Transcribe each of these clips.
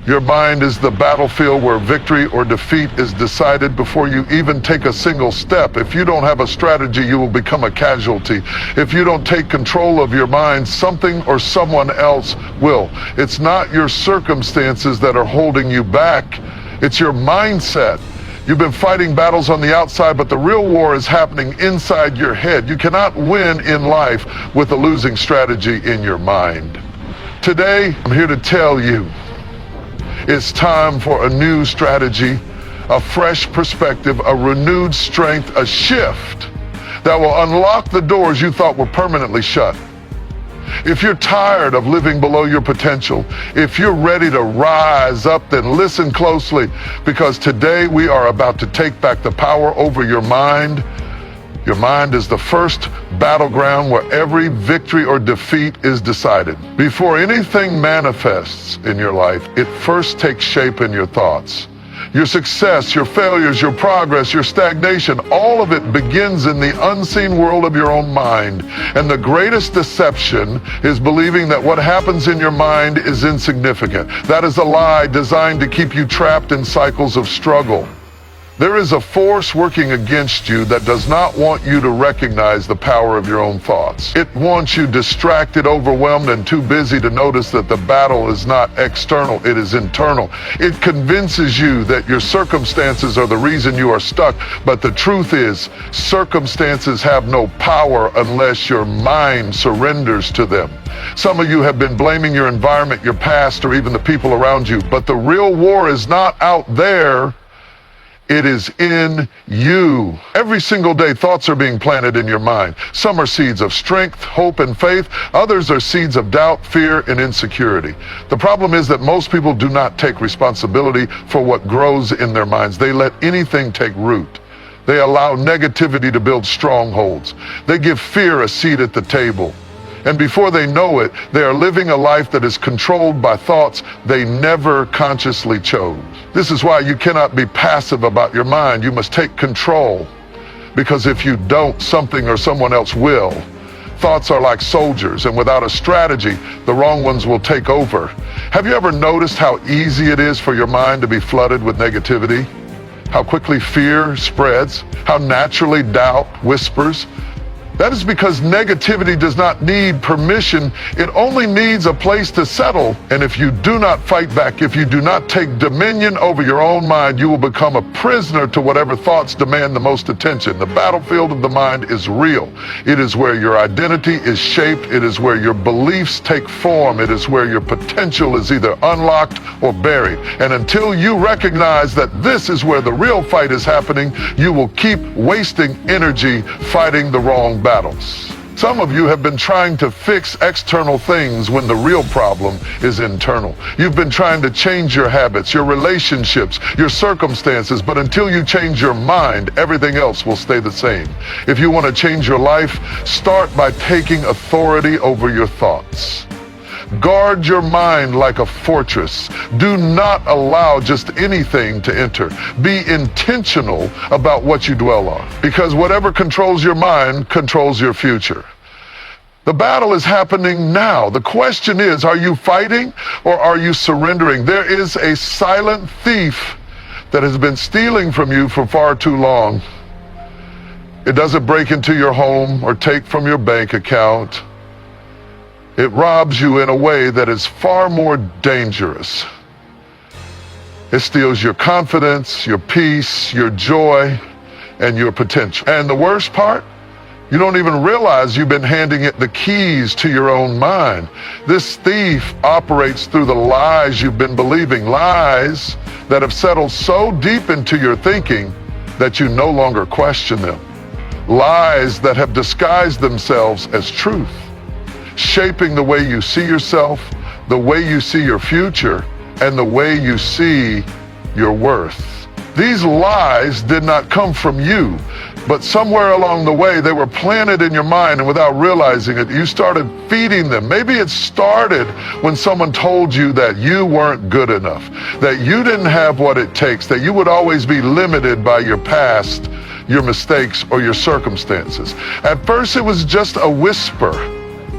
Your mind is the battlefield where victory or defeat is decided before you even take a single step. If you don't have a strategy, you will become a casualty. If you don't take control of your mind, something or someone else will. It's not your circumstances that are holding you back. It's your mindset. You've been fighting battles on the outside, but the real war is happening inside your head. You cannot win in life with a losing strategy in your mind. Today, I'm here to tell you, it's time for a new strategy, a fresh perspective, a renewed strength, a shift that will unlock the doors you thought were permanently shut. If you're tired of living below your potential, if you're ready to rise up, then listen closely, because today we are about to take back the power over your mind. Your mind is the first battleground where every victory or defeat is decided. Before anything manifests in your life, it first takes shape in your thoughts. Your success, your failures, your progress, your stagnation, all of it begins in the unseen world of your own mind. And the greatest deception is believing that what happens in your mind is insignificant. That is a lie designed to keep you trapped in cycles of struggle. There is a force working against you that does not want you to recognize the power of your own thoughts. It wants you distracted, overwhelmed, and too busy to notice that the battle is not external, it is internal. It convinces you that your circumstances are the reason you are stuck, but the truth is, circumstances have no power unless your mind surrenders to them. Some of you have been blaming your environment, your past, or even the people around you, but the real war is not out there. It is in you. Every single day, thoughts are being planted in your mind. Some are seeds of strength, hope, and faith. Others are seeds of doubt, fear, and insecurity. The problem is that most people do not take responsibility for what grows in their minds. They let anything take root. They allow negativity to build strongholds. They give fear a seat at the table. And before they know it, they are living a life that is controlled by thoughts they never consciously chose. This is why you cannot be passive about your mind. You must take control, because if you don't, something or someone else will. Thoughts are like soldiers, and without a strategy, the wrong ones will take over. Have you ever noticed how easy it is for your mind to be flooded with negativity? How quickly fear spreads, how naturally doubt whispers? That is because negativity does not need permission. It only needs a place to settle. And if you do not fight back, if you do not take dominion over your own mind, you will become a prisoner to whatever thoughts demand the most attention. The battlefield of the mind is real. It is where your identity is shaped. It is where your beliefs take form. It is where your potential is either unlocked or buried. And until you recognize that this is where the real fight is happening, you will keep wasting energy fighting the wrong battles. Some of you have been trying to fix external things when the real problem is internal. You've been trying to change your habits, your relationships, your circumstances, but until you change your mind, everything else will stay the same. If you want to change your life, start by taking authority over your thoughts. Guard your mind like a fortress. Do not allow just anything to enter. Be intentional about what you dwell on, because whatever controls your mind controls your future. The battle is happening now. The question is, are you fighting or are you surrendering? There is a silent thief that has been stealing from you for far too long. It doesn't break into your home or take from your bank account. It robs you in a way that is far more dangerous. It steals your confidence, your peace, your joy, and your potential. And the worst part, you don't even realize you've been handing it the keys to your own mind. This thief operates through the lies you've been believing, lies that have settled so deep into your thinking that you no longer question them. Lies that have disguised themselves as truth, shaping the way you see yourself, the way you see your future, and the way you see your worth. These lies did not come from you, but somewhere along the way they were planted in your mind, and without realizing it, you started feeding them. Maybe it started when someone told you that you weren't good enough, that you didn't have what it takes, that you would always be limited by your past, your mistakes, or your circumstances. At first it was just a whisper.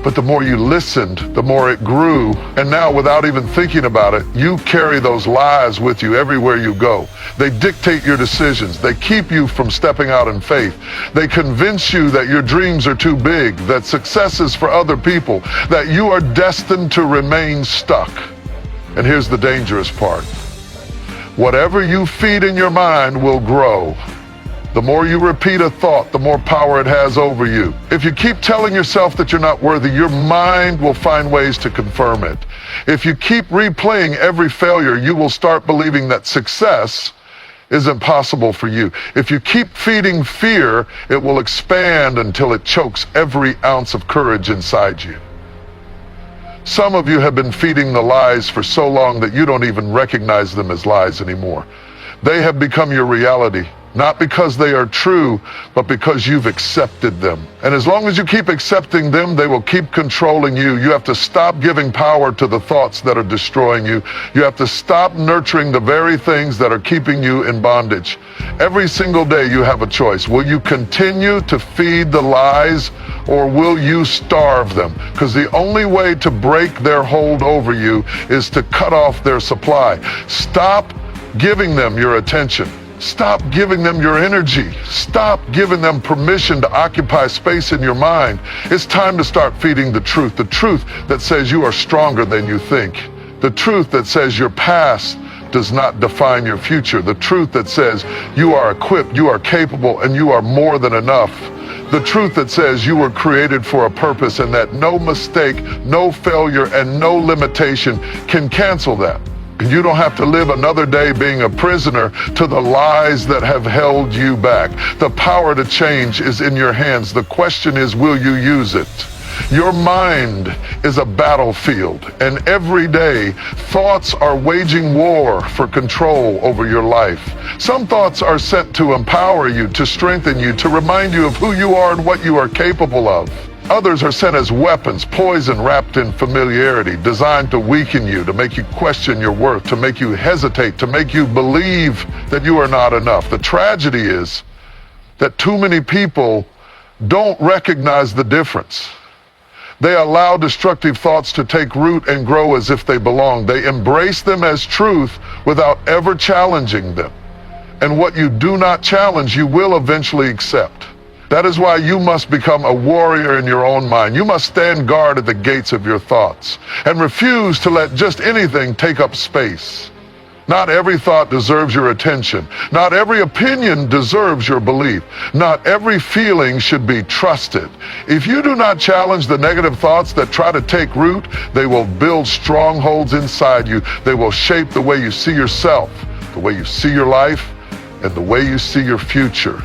But the more you listened, the more it grew. And now, without even thinking about it, you carry those lies with you everywhere you go. They dictate your decisions. They keep you from stepping out in faith. They convince you that your dreams are too big, that success is for other people, that you are destined to remain stuck. And here's the dangerous part. Whatever you feed in your mind will grow. The more you repeat a thought, the more power it has over you. If you keep telling yourself that you're not worthy, your mind will find ways to confirm it. If you keep replaying every failure, you will start believing that success is impossible for you. If you keep feeding fear, it will expand until it chokes every ounce of courage inside you. Some of you have been feeding the lies for so long that you don't even recognize them as lies anymore. They have become your reality. Not because they are true, but because you've accepted them. And as long as you keep accepting them, they will keep controlling you. You have to stop giving power to the thoughts that are destroying you. You have to stop nurturing the very things that are keeping you in bondage. Every single day you have a choice. Will you continue to feed the lies, or will you starve them? Because the only way to break their hold over you is to cut off their supply. Stop giving them your attention. Stop giving them your energy. Stop giving them permission to occupy space in your mind. It's time to start feeding the truth that says you are stronger than you think. The truth that says your past does not define your future. The truth that says you are equipped, you are capable, and you are more than enough. The truth that says you were created for a purpose and that no mistake, no failure, and no limitation can cancel that. You don't have to live another day being a prisoner to the lies that have held you back. The power to change is in your hands. The question is, will you use it? Your mind is a battlefield, and every day thoughts are waging war for control over your life. Some thoughts are sent to empower you, to strengthen you, to remind you of who you are and what you are capable of. Others are sent as weapons, poison wrapped in familiarity, designed to weaken you, to make you question your worth, to make you hesitate, to make you believe that you are not enough. The tragedy is that too many people don't recognize the difference. They allow destructive thoughts to take root and grow as if they belong. They embrace them as truth without ever challenging them. And what you do not challenge, you will eventually accept. That is why you must become a warrior in your own mind. You must stand guard at the gates of your thoughts and refuse to let just anything take up space. Not every thought deserves your attention. Not every opinion deserves your belief. Not every feeling should be trusted. If you do not challenge the negative thoughts that try to take root, they will build strongholds inside you. They will shape the way you see yourself, the way you see your life, and the way you see your future.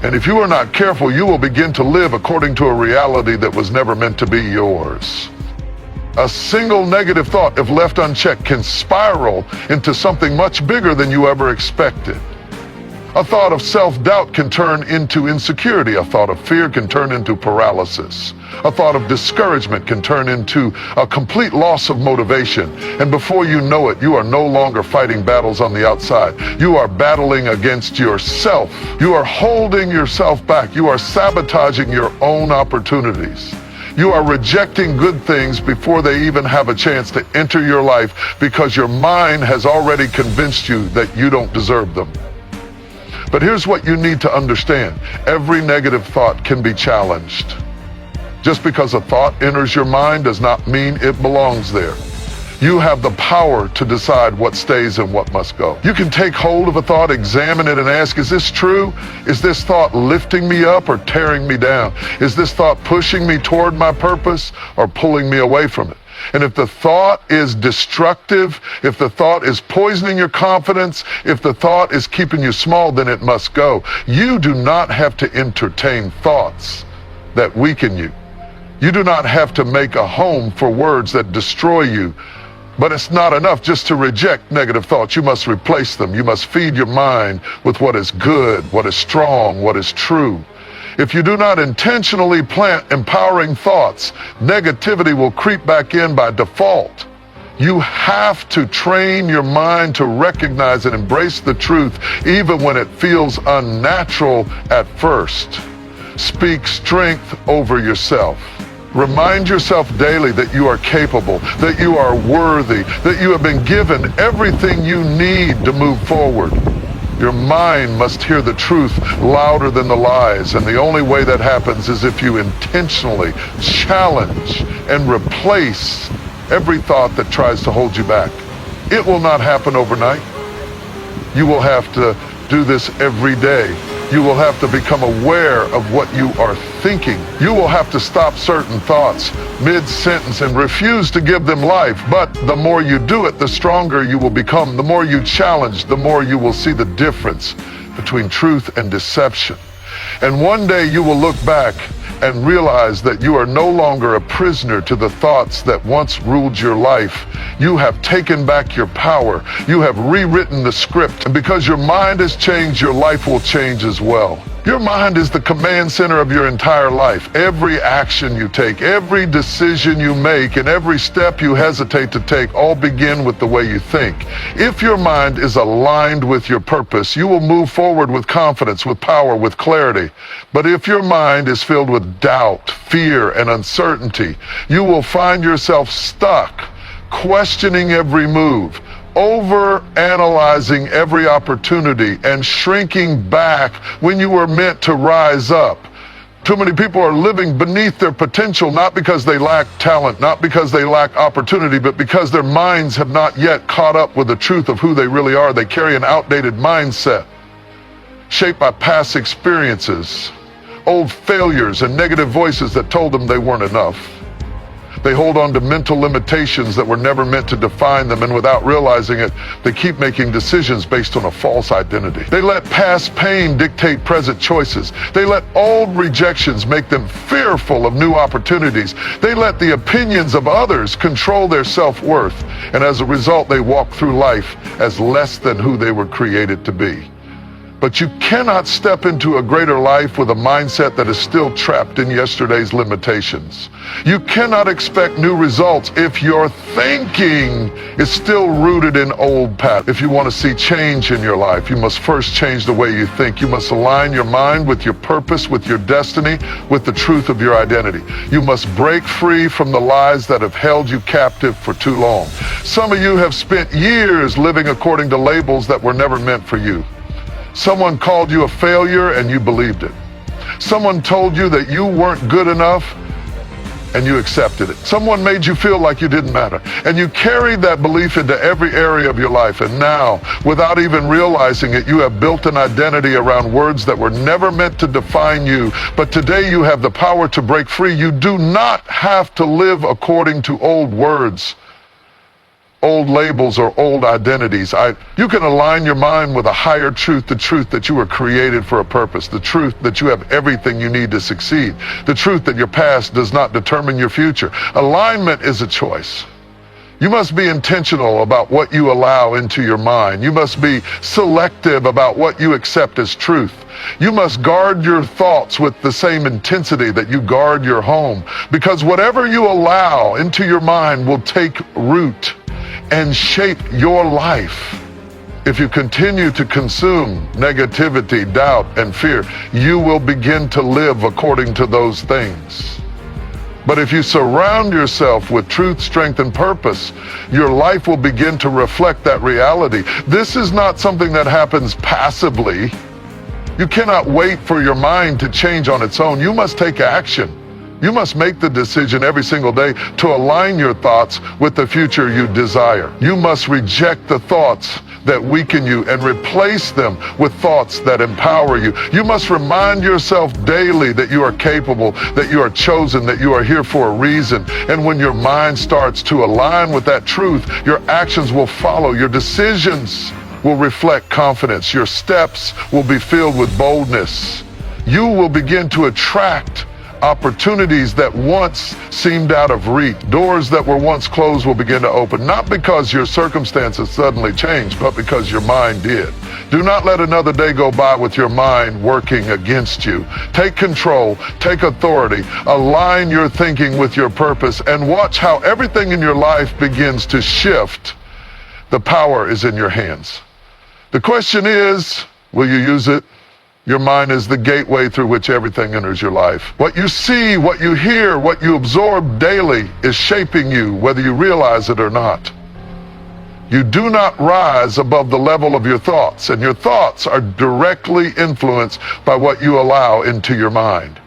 And if you are not careful, you will begin to live according to a reality that was never meant to be yours. A single negative thought, if left unchecked, can spiral into something much bigger than you ever expected. A thought of self-doubt can turn into insecurity. A thought of fear can turn into paralysis. A thought of discouragement can turn into a complete loss of motivation. And before you know it, you are no longer fighting battles on the outside. You are battling against yourself. You are holding yourself back. You are sabotaging your own opportunities. You are rejecting good things before they even have a chance to enter your life because your mind has already convinced you that you don't deserve them. But here's what you need to understand. Every negative thought can be challenged. Just because a thought enters your mind does not mean it belongs there. You have the power to decide what stays and what must go. You can take hold of a thought, examine it, and ask, is this true? Is this thought lifting me up or tearing me down? Is this thought pushing me toward my purpose or pulling me away from it? And if the thought is destructive, if the thought is poisoning your confidence, if the thought is keeping you small, then it must go. You do not have to entertain thoughts that weaken you. You do not have to make a home for words that destroy you. But it's not enough just to reject negative thoughts. You must replace them. You must feed your mind with what is good, what is strong, what is true. If you do not intentionally plant empowering thoughts, negativity will creep back in by default. You have to train your mind to recognize and embrace the truth, even when it feels unnatural at first. Speak strength over yourself. Remind yourself daily that you are capable, that you are worthy, that you have been given everything you need to move forward. Your mind must hear the truth louder than the lies, and the only way that happens is if you intentionally challenge and replace every thought that tries to hold you back. It will not happen overnight. You will have to do this every day. You will have to become aware of what you are thinking. You will have to stop certain thoughts mid-sentence and refuse to give them life. But the more you do it, the stronger you will become. The more you challenge, the more you will see the difference between truth and deception. And one day you will look back and realize that you are no longer a prisoner to the thoughts that once ruled your life. You have taken back your power. You have rewritten the script. And because your mind has changed, your life will change as well. Your mind is the command center of your entire life. Every action you take, every decision you make, and every step you hesitate to take all begin with the way you think. If your mind is aligned with your purpose, you will move forward with confidence, with power, with clarity. But if your mind is filled with doubt, fear, and uncertainty, you will find yourself stuck, questioning every move, over-analyzing every opportunity, and shrinking back when you were meant to rise up. Too many people are living beneath their potential, not because they lack talent, not because they lack opportunity, but because their minds have not yet caught up with the truth of who they really are. They carry an outdated mindset, shaped by past experiences, old failures, and negative voices that told them they weren't enough. They hold on to mental limitations that were never meant to define them, and without realizing it, they keep making decisions based on a false identity. They let past pain dictate present choices. They let old rejections make them fearful of new opportunities. They let the opinions of others control their self-worth, and as a result, they walk through life as less than who they were created to be. But you cannot step into a greater life with a mindset that is still trapped in yesterday's limitations. You cannot expect new results if your thinking is still rooted in old patterns. If you want to see change in your life, you must first change the way you think. You must align your mind with your purpose, with your destiny, with the truth of your identity. You must break free from the lies that have held you captive for too long. Some of you have spent years living according to labels that were never meant for you. Someone called you a failure and you believed it. Someone told you that you weren't good enough and you accepted it. Someone made you feel like you didn't matter, and you carried that belief into every area of your life. And now, without even realizing it, you have built an identity around words that were never meant to define you. But today you have the power to break free. You do not have to live according to old words, old labels, or old identities. You can align your mind with a higher truth, the truth that you were created for a purpose, the truth that you have everything you need to succeed, the truth that your past does not determine your future. Alignment is a choice. You must be intentional about what you allow into your mind. You must be selective about what you accept as truth. You must guard your thoughts with the same intensity that you guard your home, because whatever you allow into your mind will take root and shape your life. If you continue to consume negativity, doubt, and fear, you will begin to live according to those things. But if you surround yourself with truth, strength, and purpose, your life will begin to reflect that reality. This is not something that happens passively. You cannot wait for your mind to change on its own. You must take action. You must make the decision every single day to align your thoughts with the future you desire. You must reject the thoughts that weaken you and replace them with thoughts that empower you. You must remind yourself daily that you are capable, that you are chosen, that you are here for a reason. And when your mind starts to align with that truth, your actions will follow. Your decisions will reflect confidence. Your steps will be filled with boldness. You will begin to attract opportunities that once seemed out of reach. Doors that were once closed will begin to open, not because your circumstances suddenly changed, but because your mind did. Do not let another day go by with your mind working against you. Take control, take authority, align your thinking with your purpose, and watch how everything in your life begins to shift. The power is in your hands. The question is, will you use it? Your mind is the gateway through which everything enters your life. What you see, what you hear, what you absorb daily is shaping you, whether you realize it or not. You do not rise above the level of your thoughts, and your thoughts are directly influenced by what you allow into your mind.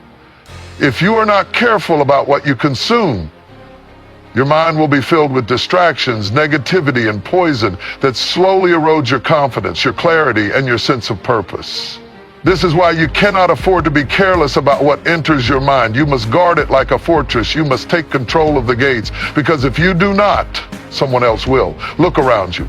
If you are not careful about what you consume, your mind will be filled with distractions, negativity, and poison that slowly erode your confidence, your clarity, and your sense of purpose. This is why you cannot afford to be careless about what enters your mind. You must guard it like a fortress. You must take control of the gates, because if you do not, someone else will. Look around you.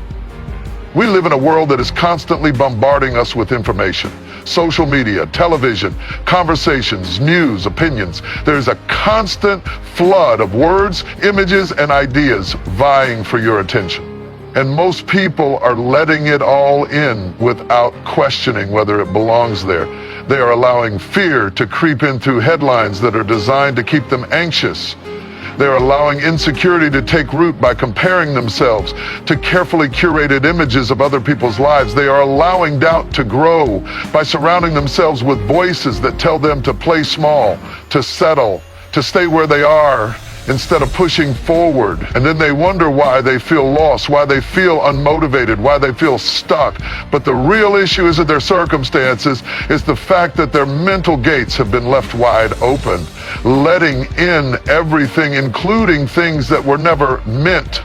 We live in a world that is constantly bombarding us with information. Social media, television, conversations, news, opinions. There's a constant flood of words, images, and ideas vying for your attention. And most people are letting it all in without questioning whether it belongs there. They are allowing fear to creep in through headlines that are designed to keep them anxious. They're allowing insecurity to take root by comparing themselves to carefully curated images of other people's lives. They are allowing doubt to grow by surrounding themselves with voices that tell them to play small, to settle, to stay where they are, instead of pushing forward. And then they wonder why they feel lost, why they feel unmotivated, why they feel stuck. But the real issue isn't their circumstances, it's the fact that their mental gates have been left wide open, letting in everything, including things that were never meant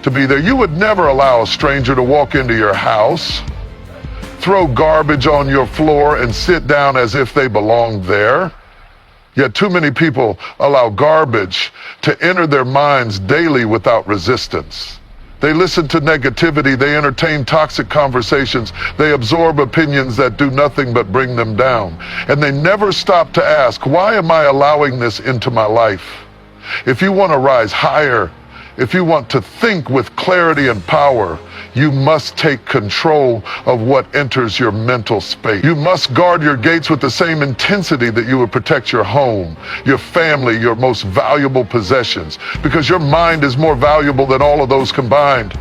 to be there. You would never allow a stranger to walk into your house, throw garbage on your floor, and sit down as if they belonged there. Yet too many people allow garbage to enter their minds daily without resistance. They listen to negativity, they entertain toxic conversations, they absorb opinions that do nothing but bring them down. And they never stop to ask, why am I allowing this into my life? If you want to rise higher, if you want to think with clarity and power, you must take control of what enters your mental space. You must guard your gates with the same intensity that you would protect your home, your family, your most valuable possessions, because your mind is more valuable than all of those combined.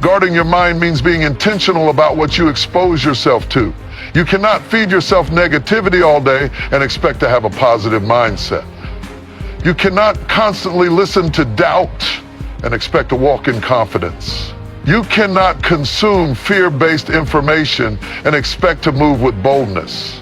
Guarding your mind means being intentional about what you expose yourself to. You cannot feed yourself negativity all day and expect to have a positive mindset. You cannot constantly listen to doubt and expect to walk in confidence. You cannot consume fear-based information and expect to move with boldness.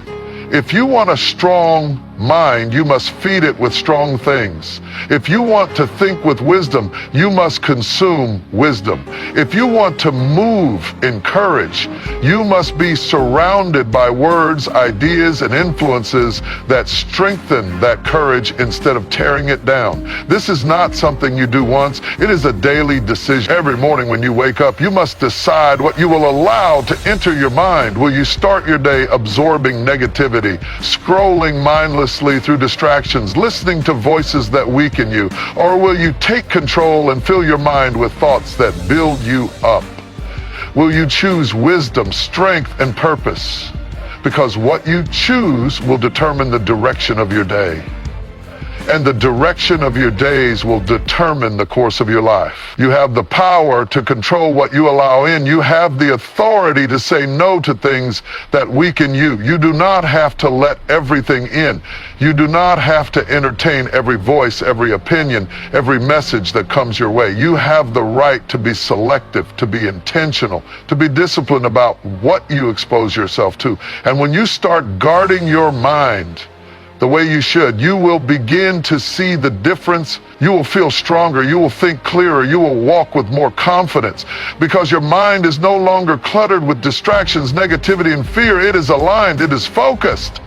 If you want a strong mind, you must feed it with strong things. If you want to think with wisdom, you must consume wisdom. If you want to move in courage, you must be surrounded by words, ideas, and influences that strengthen that courage instead of tearing it down. This is not something you do once. It is a daily decision. Every morning when you wake up, you must decide what you will allow to enter your mind. Will you start your day absorbing negativity, scrolling mindlessly through distractions, listening to voices that weaken you? Or will you take control and fill your mind with thoughts that build you up? Will you choose wisdom, strength, and purpose? Because what you choose will determine the direction of your day. And the direction of your days will determine the course of your life. You have the power to control what you allow in. You have the authority to say no to things that weaken you. You do not have to let everything in. You do not have to entertain every voice, every opinion, every message that comes your way. You have the right to be selective, to be intentional, to be disciplined about what you expose yourself to. And when you start guarding your mind the way you should, you will begin to see the difference. You will feel stronger. You will think clearer. You will walk with more confidence because your mind is no longer cluttered with distractions, negativity, and fear. It is aligned. It is focused.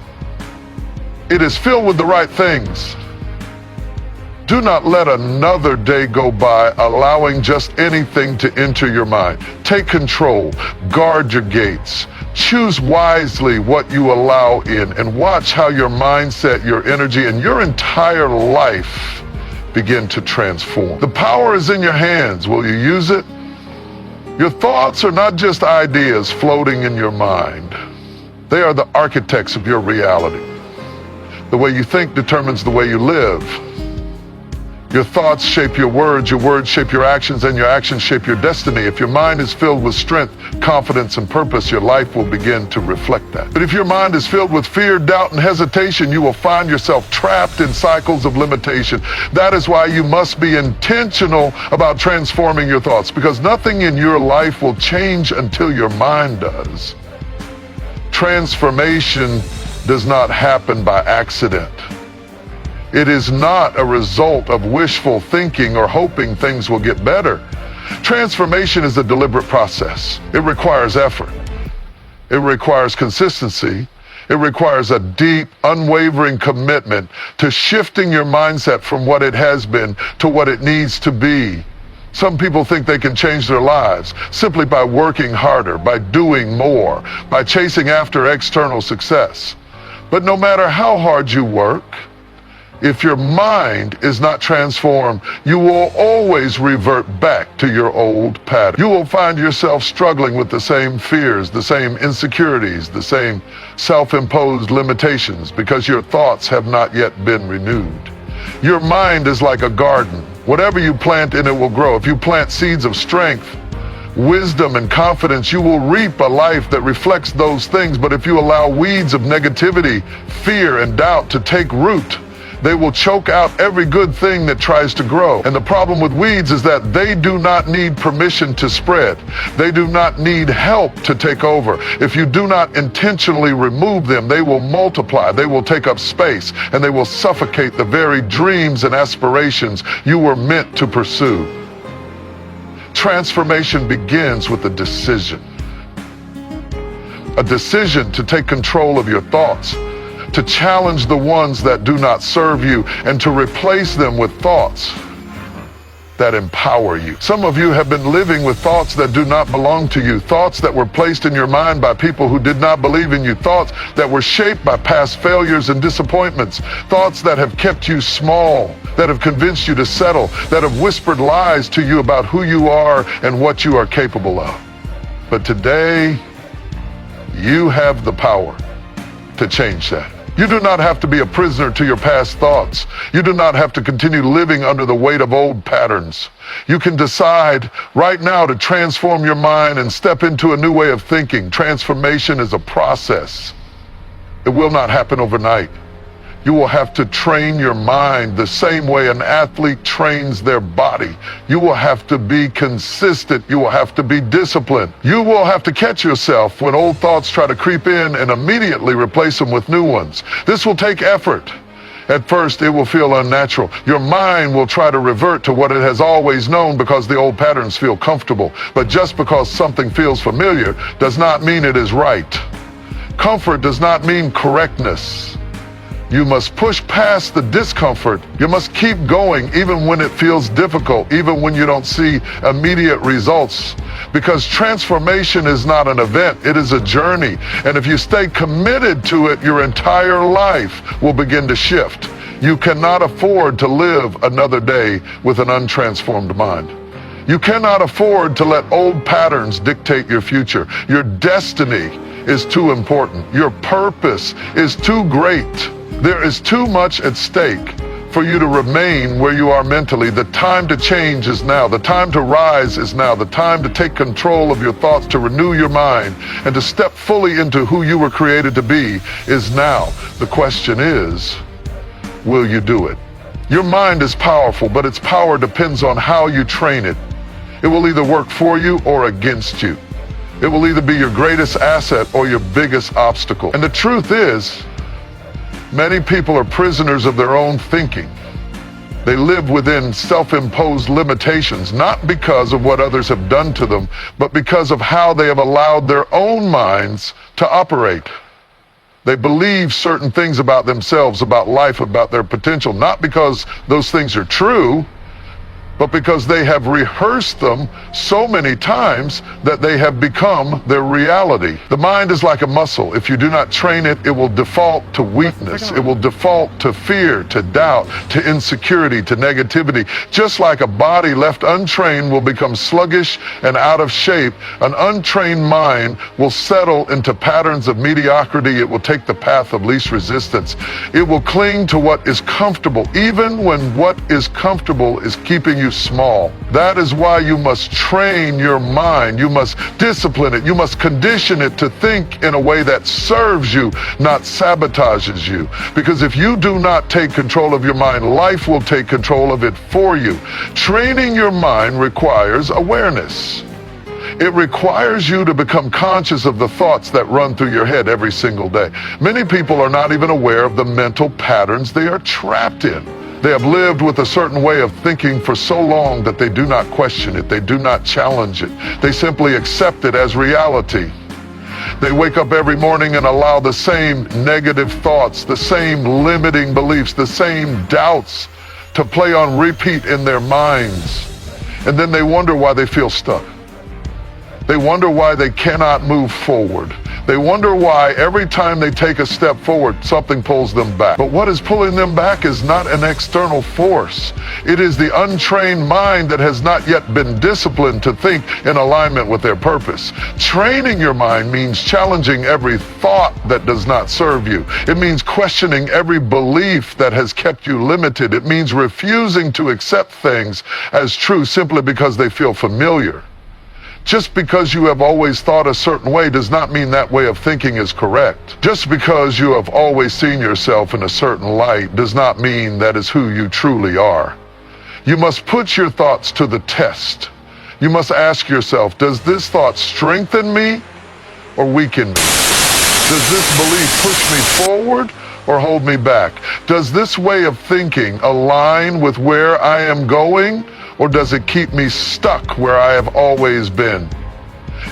It is filled with the right things. Do not let another day go by allowing just anything to enter your mind. Take control. Guard your gates. Choose wisely what you allow in, and watch how your mindset, your energy, and your entire life begin to transform. The power is in your hands. Will you use it? Your thoughts are not just ideas floating in your mind. They are the architects of your reality. The way you think determines the way you live. Your thoughts shape your words shape your actions, and your actions shape your destiny. If your mind is filled with strength, confidence, and purpose, your life will begin to reflect that. But if your mind is filled with fear, doubt, and hesitation, you will find yourself trapped in cycles of limitation. That is why you must be intentional about transforming your thoughts, because nothing in your life will change until your mind does. Transformation does not happen by accident. It is not a result of wishful thinking or hoping things will get better. Transformation is a deliberate process. It requires effort. It requires consistency. It requires a deep, unwavering commitment to shifting your mindset from what it has been to what it needs to be. Some people think they can change their lives simply by working harder, by doing more, by chasing after external success. But no matter how hard you work, if your mind is not transformed, you will always revert back to your old pattern. You will find yourself struggling with the same fears, the same insecurities, the same self-imposed limitations, because your thoughts have not yet been renewed. Your mind is like a garden. Whatever you plant in it will grow. If you plant seeds of strength, wisdom, and confidence, you will reap a life that reflects those things. But if you allow weeds of negativity, fear, and doubt to take root, they will choke out every good thing that tries to grow. And the problem with weeds is that they do not need permission to spread. They do not need help to take over. If you do not intentionally remove them, they will multiply, they will take up space, and they will suffocate the very dreams and aspirations you were meant to pursue. Transformation begins with a decision. A decision to take control of your thoughts, to challenge the ones that do not serve you, and to replace them with thoughts that empower you. Some of you have been living with thoughts that do not belong to you, thoughts that were placed in your mind by people who did not believe in you, thoughts that were shaped by past failures and disappointments, thoughts that have kept you small, that have convinced you to settle, that have whispered lies to you about who you are and what you are capable of. But today, you have the power to change that. You do not have to be a prisoner to your past thoughts. You do not have to continue living under the weight of old patterns. You can decide right now to transform your mind and step into a new way of thinking. Transformation is a process. It will not happen overnight. You will have to train your mind the same way an athlete trains their body. You will have to be consistent. You will have to be disciplined. You will have to catch yourself when old thoughts try to creep in and immediately replace them with new ones. This will take effort. At first, it will feel unnatural. Your mind will try to revert to what it has always known because the old patterns feel comfortable. But just because something feels familiar does not mean it is right. Comfort does not mean correctness. You must push past the discomfort. You must keep going even when it feels difficult, even when you don't see immediate results. Because transformation is not an event, it is a journey. And if you stay committed to it, your entire life will begin to shift. You cannot afford to live another day with an untransformed mind. You cannot afford to let old patterns dictate your future. Your destiny is too important. Your purpose is too great. There is too much at stake for you to remain where you are mentally. The time to change is now. The time to rise is now. The time to take control of your thoughts, to renew your mind, and to step fully into who you were created to be is now. The question is, will you do it? Your mind is powerful, but its power depends on how you train it. It will either work for you or against you. It will either be your greatest asset or your biggest obstacle. And the truth is, many people are prisoners of their own thinking. They live within self-imposed limitations, not because of what others have done to them, but because of how they have allowed their own minds to operate. They believe certain things about themselves, about life, about their potential, not because those things are true, but because they have rehearsed them so many times that they have become their reality. The mind is like a muscle. If you do not train it, it will default to weakness. It will default to fear, to doubt, to insecurity, to negativity. Just like a body left untrained will become sluggish and out of shape, an untrained mind will settle into patterns of mediocrity. It will take the path of least resistance. It will cling to what is comfortable, even when what is comfortable is keeping you small. That is why you must train your mind. You must discipline it. You must condition it to think in a way that serves you, not sabotages you. Because if you do not take control of your mind, life will take control of it for you. Training your mind requires awareness. It requires you to become conscious of the thoughts that run through your head every single day. Many people are not even aware of the mental patterns they are trapped in. They have lived with a certain way of thinking for so long that they do not question it. They do not challenge it. They simply accept it as reality. They wake up every morning and allow the same negative thoughts, the same limiting beliefs, the same doubts to play on repeat in their minds. And then they wonder why they feel stuck. They wonder why they cannot move forward. They wonder why every time they take a step forward, something pulls them back. But what is pulling them back is not an external force. It is the untrained mind that has not yet been disciplined to think in alignment with their purpose. Training your mind means challenging every thought that does not serve you. It means questioning every belief that has kept you limited. It means refusing to accept things as true simply because they feel familiar. Just because you have always thought a certain way does not mean that way of thinking is correct. Just because you have always seen yourself in a certain light does not mean that is who you truly are. You must put your thoughts to the test. You must ask yourself, does this thought strengthen me or weaken me? Does this belief push me forward or hold me back? Does this way of thinking align with where I am going, or does it keep me stuck where I have always been?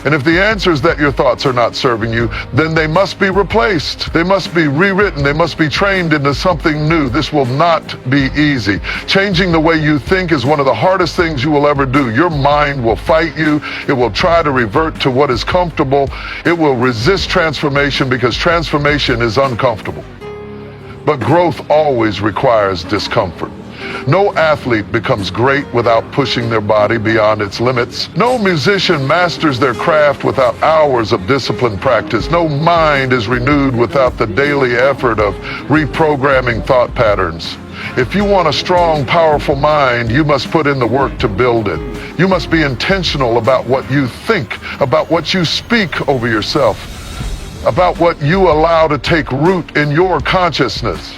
And if the answer is that your thoughts are not serving you, then they must be replaced. They must be rewritten. They must be trained into something new. This will not be easy. Changing the way you think is one of the hardest things you will ever do. Your mind will fight you. It will try to revert to what is comfortable. It will resist transformation because transformation is uncomfortable. But growth always requires discomfort. No athlete becomes great without pushing their body beyond its limits. No musician masters their craft without hours of disciplined practice. No mind is renewed without the daily effort of reprogramming thought patterns. If you want a strong, powerful mind, you must put in the work to build it. You must be intentional about what you think, about what you speak over yourself, about what you allow to take root in your consciousness.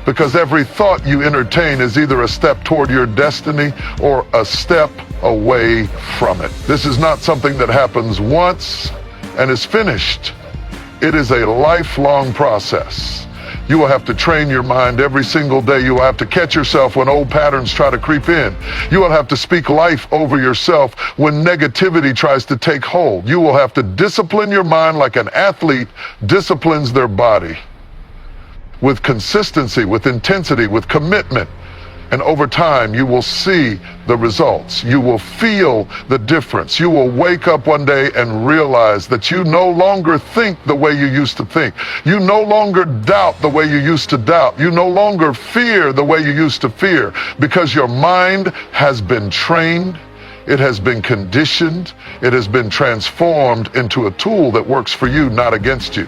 Because every thought you entertain is either a step toward your destiny or a step away from it. This is not something that happens once and is finished. It is a lifelong process. You will have to train your mind every single day. You will have to catch yourself when old patterns try to creep in. You will have to speak life over yourself when negativity tries to take hold. You will have to discipline your mind like an athlete disciplines their body. With consistency, with intensity, with commitment. And over time, you will see the results. You will feel the difference. You will wake up one day and realize that you no longer think the way you used to think. You no longer doubt the way you used to doubt. You no longer fear the way you used to fear, because your mind has been trained. It has been conditioned. It has been transformed into a tool that works for you, not against you.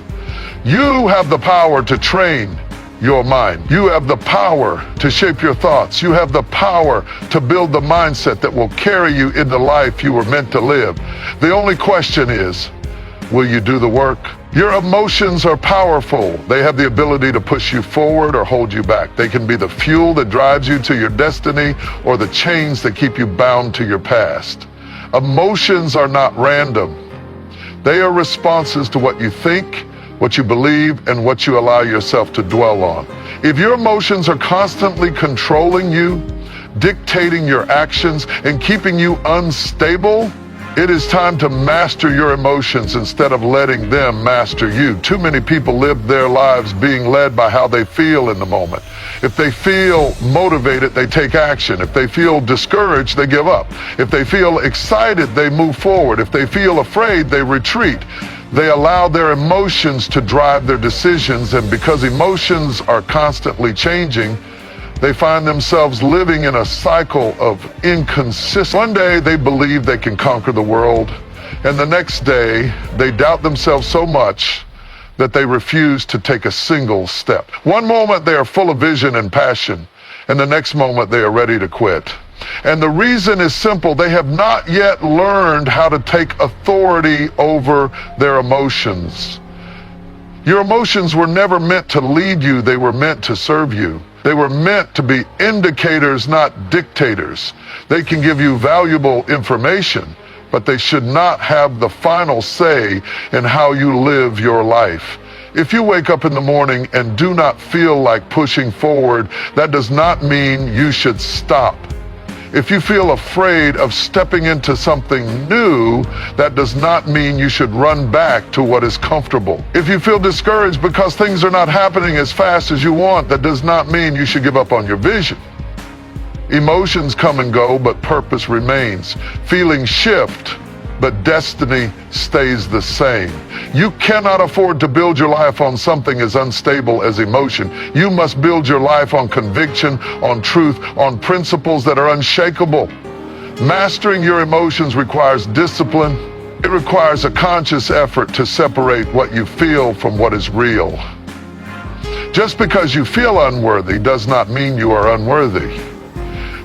You have the power to train your mind. You have the power to shape your thoughts. You have the power to build the mindset that will carry you in the life you were meant to live. The only question is, will you do the work? Your emotions are powerful. They have the ability to push you forward or hold you back. They can be the fuel that drives you to your destiny or the chains that keep you bound to your past. Emotions are not random. They are responses to what you think, what you believe, and what you allow yourself to dwell on. If your emotions are constantly controlling you, dictating your actions, and keeping you unstable, It is time to master your emotions instead of letting them master you. Too many people live their lives being led by how they feel in the moment. If they feel motivated, they take action. If they feel discouraged, they give up. If they feel excited, they move forward. If they feel afraid, they retreat. They allow their emotions to drive their decisions, and because emotions are constantly changing, they find themselves living in a cycle of inconsistency. One day they believe they can conquer the world, and the next day they doubt themselves so much that they refuse to take a single step. One moment they are full of vision and passion, and the next moment they are ready to quit. And the reason is simple: they have not yet learned how to take authority over their emotions. Your emotions were never meant to lead you, they were meant to serve you. They were meant to be indicators, not dictators. They can give you valuable information, but they should not have the final say in how you live your life. If you wake up in the morning and do not feel like pushing forward, that does not mean you should stop. If you feel afraid of stepping into something new, that does not mean you should run back to what is comfortable. If you feel discouraged because things are not happening as fast as you want, that does not mean you should give up on your vision. Emotions come and go, but purpose remains. Feelings shift, but destiny stays the same. You cannot afford to build your life on something as unstable as emotion. You must build your life on conviction, on truth, on principles that are unshakable. Mastering your emotions requires discipline. It requires a conscious effort to separate what you feel from what is real. Just because you feel unworthy does not mean you are unworthy.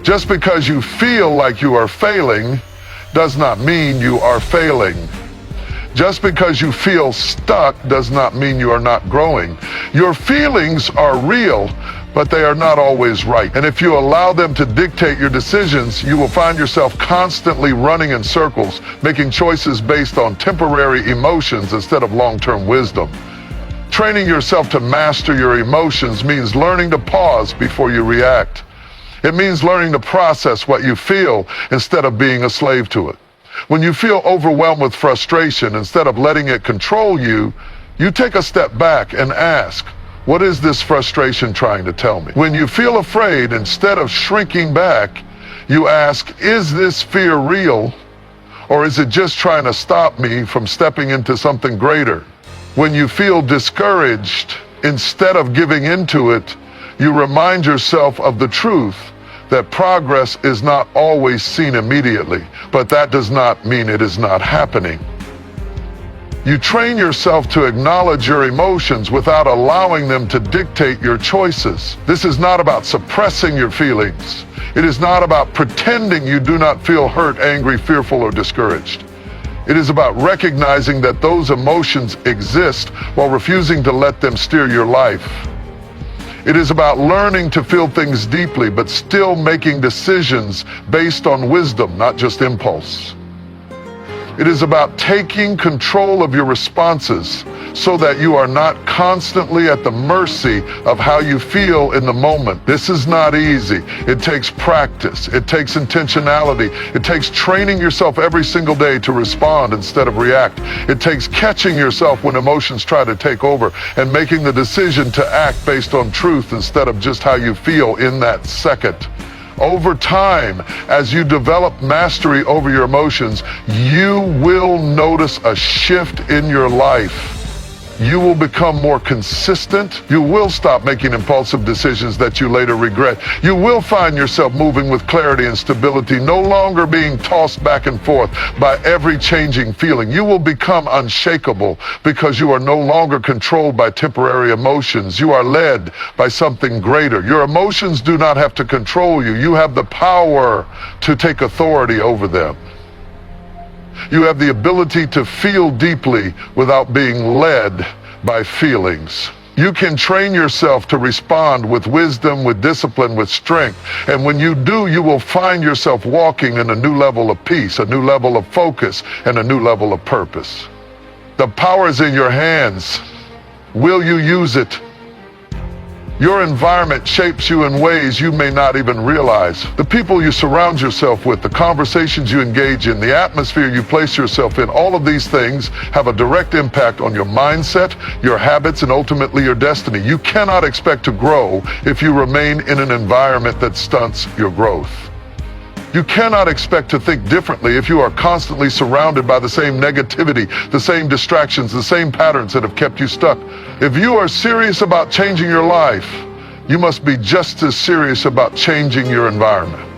Just because you feel like you are failing does not mean you are failing. Just because you feel stuck does not mean you are not growing. Your feelings are real, but they are not always right. And if you allow them to dictate your decisions, you will find yourself constantly running in circles, making choices based on temporary emotions instead of long-term wisdom. Training yourself to master your emotions means learning to pause before you react. It means learning to process what you feel instead of being a slave to it. When you feel overwhelmed with frustration, instead of letting it control you, you take a step back and ask, what is this frustration trying to tell me? When you feel afraid, instead of shrinking back, you ask, is this fear real, or is it just trying to stop me from stepping into something greater? When you feel discouraged, instead of giving into it, you remind yourself of the truth that progress is not always seen immediately, but that does not mean it is not happening. You train yourself to acknowledge your emotions without allowing them to dictate your choices. This is not about suppressing your feelings. It is not about pretending you do not feel hurt, angry, fearful, or discouraged. It is about recognizing that those emotions exist while refusing to let them steer your life. It is about learning to feel things deeply, but still making decisions based on wisdom, not just impulse. It is about taking control of your responses so that you are not constantly at the mercy of how you feel in the moment. This is not easy. It takes practice. It takes intentionality. It takes training yourself every single day to respond instead of react. It takes catching yourself when emotions try to take over and making the decision to act based on truth instead of just how you feel in that second. Over time, as you develop mastery over your emotions, you will notice a shift in your life. You will become more consistent. You will stop making impulsive decisions that you later regret. You will find yourself moving with clarity and stability, no longer being tossed back and forth by every changing feeling. You will become unshakable because you are no longer controlled by temporary emotions. You are led by something greater. Your emotions do not have to control you. You have the power to take authority over them. You have the ability to feel deeply without being led by feelings. You can train yourself to respond with wisdom, with discipline, with strength. And when you do, you will find yourself walking in a new level of peace, a new level of focus, and a new level of purpose. The power is in your hands. Will you use it? Your environment shapes you in ways you may not even realize. The people you surround yourself with, the conversations you engage in, the atmosphere you place yourself in, all of these things have a direct impact on your mindset, your habits, and ultimately your destiny. You cannot expect to grow if you remain in an environment that stunts your growth. You cannot expect to think differently if you are constantly surrounded by the same negativity, the same distractions, the same patterns that have kept you stuck. If you are serious about changing your life, you must be just as serious about changing your environment.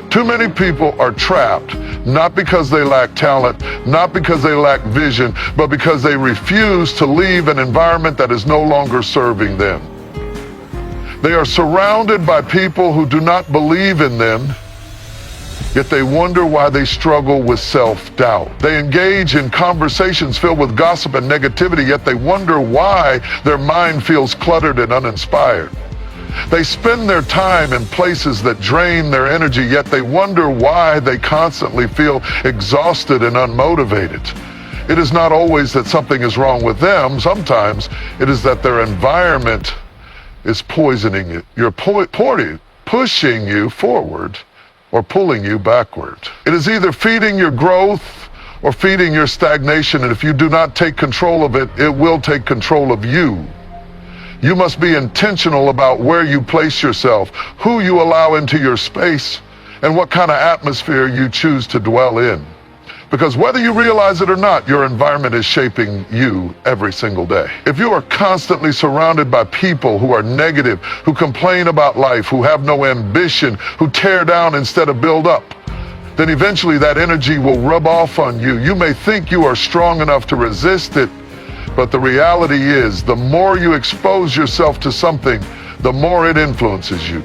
Too many people are trapped, not because they lack talent, not because they lack vision, but because they refuse to leave an environment that is no longer serving them. They are surrounded by people who do not believe in them, yet they wonder why they struggle with self-doubt. They engage in conversations filled with gossip and negativity, yet they wonder why their mind feels cluttered and uninspired. They spend their time in places that drain their energy, yet they wonder why they constantly feel exhausted and unmotivated. It is not always that something is wrong with them. Sometimes it is that their environment is poisoning it. You're pushing you forward or pulling you backward. It is either feeding your growth or feeding your stagnation, and if you do not take control of it, it will take control of you. You must be intentional about where you place yourself, who you allow into your space, and what kind of atmosphere you choose to dwell in. Because whether you realize it or not, your environment is shaping you every single day. If you are constantly surrounded by people who are negative, who complain about life, who have no ambition, who tear down instead of build up, then eventually that energy will rub off on you. You may think you are strong enough to resist it, but the reality is the more you expose yourself to something, the more it influences you.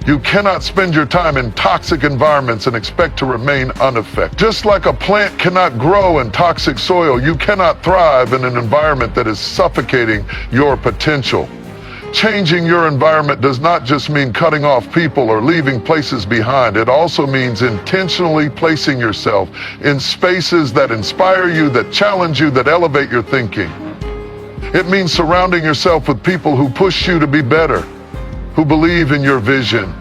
You cannot spend your time in toxic environments and expect to remain unaffected. Just like a plant cannot grow in toxic soil, you cannot thrive in an environment that is suffocating your potential. Changing your environment does not just mean cutting off people or leaving places behind. It also means intentionally placing yourself in spaces that inspire you, that challenge you, that elevate your thinking. It means surrounding yourself with people who push you to be better, who believe in your vision,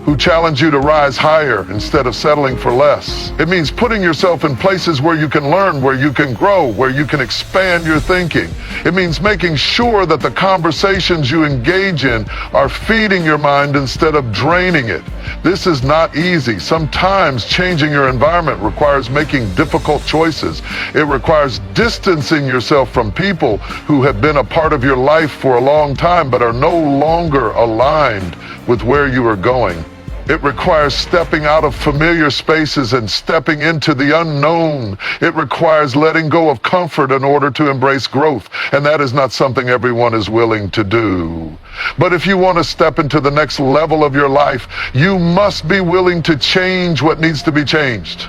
who challenge you to rise higher instead of settling for less. It means putting yourself in places where you can learn, where you can grow, where you can expand your thinking. It means making sure that the conversations you engage in are feeding your mind instead of draining it. This is not easy. Sometimes changing your environment requires making difficult choices. It requires distancing yourself from people who have been a part of your life for a long time but are no longer aligned with where you are going. It requires stepping out of familiar spaces and stepping into the unknown. It requires letting go of comfort in order to embrace growth, and that is not something everyone is willing to do. But if you want to step into the next level of your life, you must be willing to change what needs to be changed.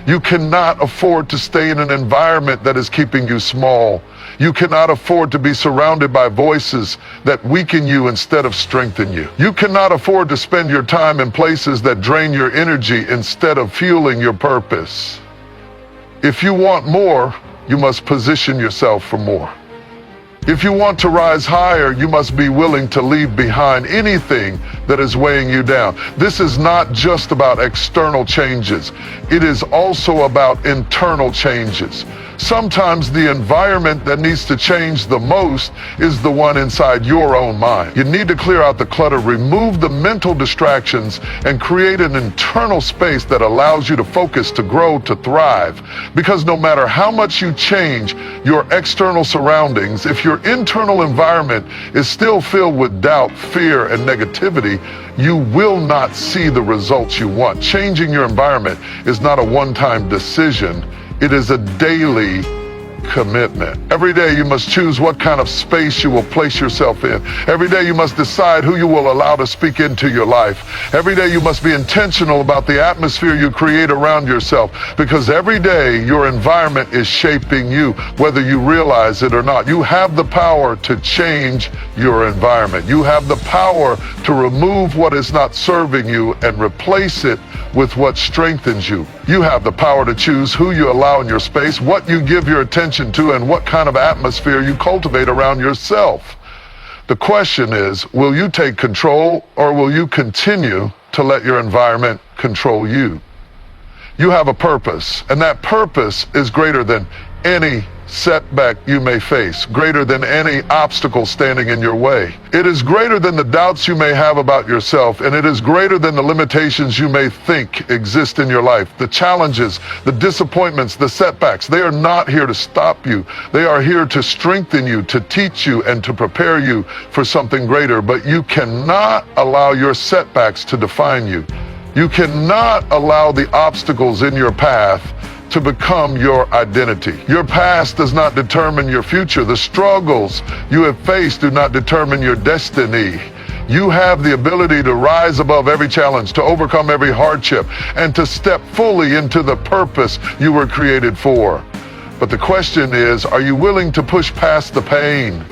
You cannot afford to stay in an environment that is keeping you small. You cannot afford to be surrounded by voices that weaken you instead of strengthen you. You cannot afford to spend your time in places that drain your energy instead of fueling your purpose. If you want more, you must position yourself for more. If you want to rise higher, you must be willing to leave behind anything that is weighing you down. This is not just about external changes. It is also about internal changes. Sometimes the environment that needs to change the most is the one inside your own mind. You need to clear out the clutter, remove the mental distractions, and create an internal space that allows you to focus, to grow, to thrive. Because no matter how much you change your external surroundings, if your internal environment is still filled with doubt, fear, and negativity, you will not see the results you want. Changing your environment is not a one-time decision. It is a daily commitment. Every day you must choose what kind of space you will place yourself in. Every day you must decide who you will allow to speak into your life. Every day you must be intentional about the atmosphere you create around yourself, because every day your environment is shaping you, whether you realize it or not. You have the power to change your environment. You have the power to remove what is not serving you and replace it with what strengthens you. You have the power to choose who you allow in your space, what you give your attention to, and what kind of atmosphere you cultivate around yourself. The question is, will you take control or will you continue to let your environment control you? You have a purpose, and that purpose is greater than any setback you may face, greater than any obstacle standing in your way. It is greater than the doubts you may have about yourself, and it is greater than the limitations you may think exist in your life. The challenges, the disappointments, the setbacks, they are not here to stop you. They are here to strengthen you, to teach you, and to prepare you for something greater. But you cannot allow your setbacks to define you. You cannot allow the obstacles in your path to become your identity. Your past does not determine your future. The struggles you have faced do not determine your destiny. You have the ability to rise above every challenge, to overcome every hardship, and to step fully into the purpose you were created for. But the question is, are you willing to push past the pain?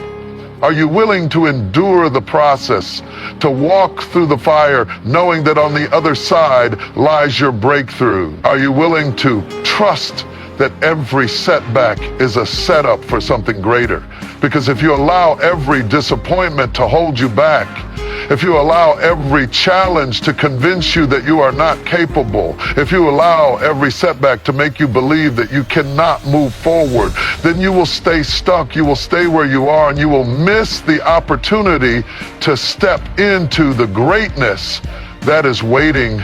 Are you willing to endure the process, to walk through the fire, knowing that on the other side lies your breakthrough? Are you willing to trust that every setback is a setup for something greater? Because if you allow every disappointment to hold you back, if you allow every challenge to convince you that you are not capable, if you allow every setback to make you believe that you cannot move forward, then you will stay stuck, you will stay where you are, and you will miss the opportunity to step into the greatness that is waiting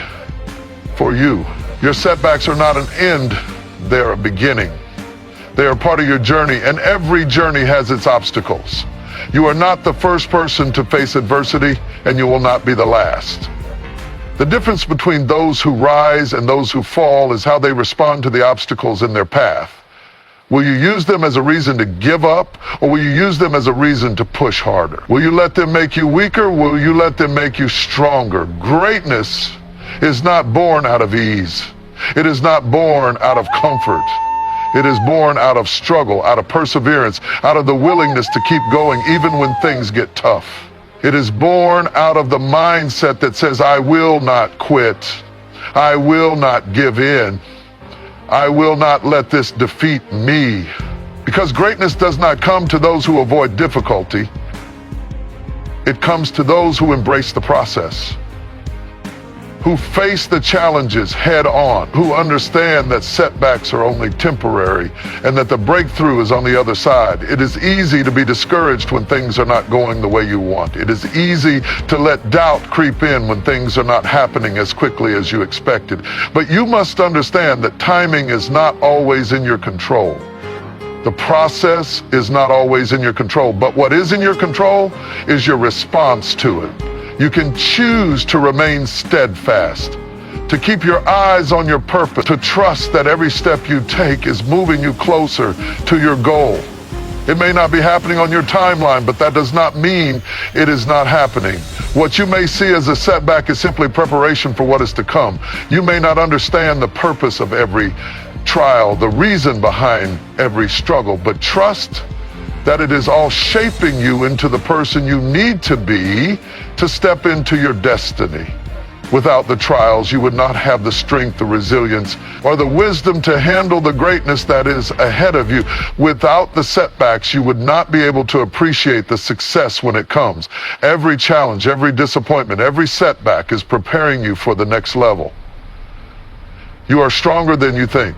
for you. Your setbacks are not an end, they're a beginning. They are part of your journey, and every journey has its obstacles. You are not the first person to face adversity, and you will not be the last. The difference between those who rise and those who fall is how they respond to the obstacles in their path. Will you use them as a reason to give up, or will you use them as a reason to push harder? Will you let them make you weaker? Will you let them make you stronger? Greatness is not born out of ease. It is not born out of comfort. It is born out of struggle, out of perseverance, out of the willingness to keep going even when things get tough. It is born out of the mindset that says, I will not quit. I will not give in. I will not let this defeat me. Because greatness does not come to those who avoid difficulty. It comes to those who embrace the process, who face the challenges head on, who understand that setbacks are only temporary and that the breakthrough is on the other side. It is easy to be discouraged when things are not going the way you want. It is easy to let doubt creep in when things are not happening as quickly as you expected. But you must understand that timing is not always in your control. The process is not always in your control, but what is in your control is your response to it. You can choose to remain steadfast, to keep your eyes on your purpose, to trust that every step you take is moving you closer to your goal. It may not be happening on your timeline, but that does not mean it is not happening. What you may see as a setback is simply preparation for what is to come. You may not understand the purpose of every trial, the reason behind every struggle, but trust that it is all shaping you into the person you need to be to step into your destiny. Without the trials, you would not have the strength, the resilience, or the wisdom to handle the greatness that is ahead of you. Without the setbacks, you would not be able to appreciate the success when it comes. Every challenge, every disappointment, every setback is preparing you for the next level. You are stronger than you think.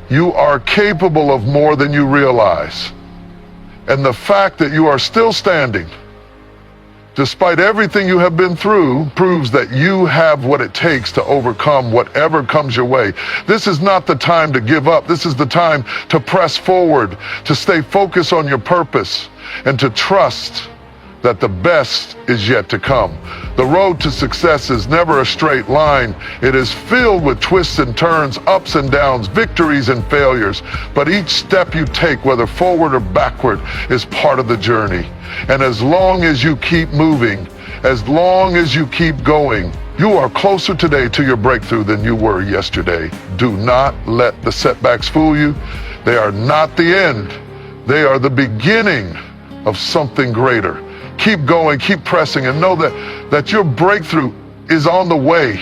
You are capable of more than you realize. And the fact that you are still standing, despite everything you have been through, proves that you have what it takes to overcome whatever comes your way. This is not the time to give up. This is the time to press forward, to stay focused on your purpose, and to trust that the best is yet to come. The road to success is never a straight line. It is filled with twists and turns, ups and downs, victories and failures. But each step you take, whether forward or backward, is part of the journey. And as long as you keep moving, as long as you keep going, you are closer today to your breakthrough than you were yesterday. Do not let the setbacks fool you. They are not the end. They are the beginning of something greater. Keep going, keep pressing, and know that your breakthrough is on the way.